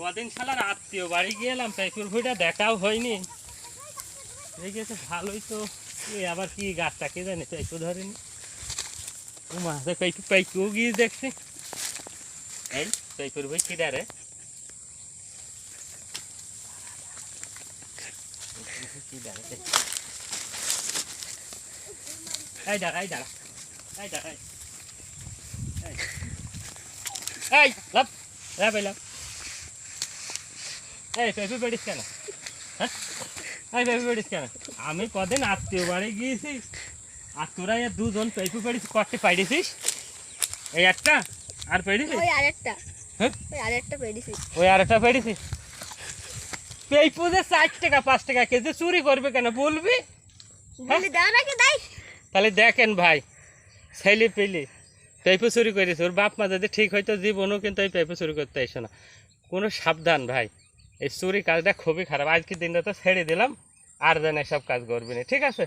কদিন শালার আত্মীয় বাড়ি গেলাম, পেঁপুর ভুঁইটা দেখাও হয়নি। এই গেছে ভালোই তো। আবার কি গাছটা কে জানি পেঁপু ধরেনি। উমা পেঁপু পেঁপু গিয়ে দেখছি। এই পেঁপুর ভুঁই কিডা রে? এই দাঁড়া এই দাঁড়া এই দাঁড়া এই লাভ লাভ। এই পেঁপু পেড়িস কেন? হ্যাঁ এই পেঁপু পেড়িস কেন? আমি কদিন আত্মীয় বাড়ি গিয়েছি, আর তোরা দুজন পেঁপু পেড়িস করতে পাইছিস? এই একটা আর পেড়িস? ওই আরেকটা। হ্যাঁ ওই আরেকটা পেড়িছি। ওই আরেকটা পেড়িস? পেঁপু যে 4 টাকা 5 টাকা কেজি চুরি করবে কেন বলবি? বলি দাও নাকি দাই? তাহলে দেখেন ভাই, ছেলে পেলে পেঁপু চুরি করেছে, ওর বাপ মা যদি ঠিক হয়তো জীবনও কিন্তু এই পেঁপু চুরি করতে এসো না। কোনো সাবধান ভাই, এই চুরি কাজটা খুবই খারাপ। আজকের দিনটা তো ছেড়ে দিলাম, আর যেন এসব কাজ করবি না, ঠিক আছে?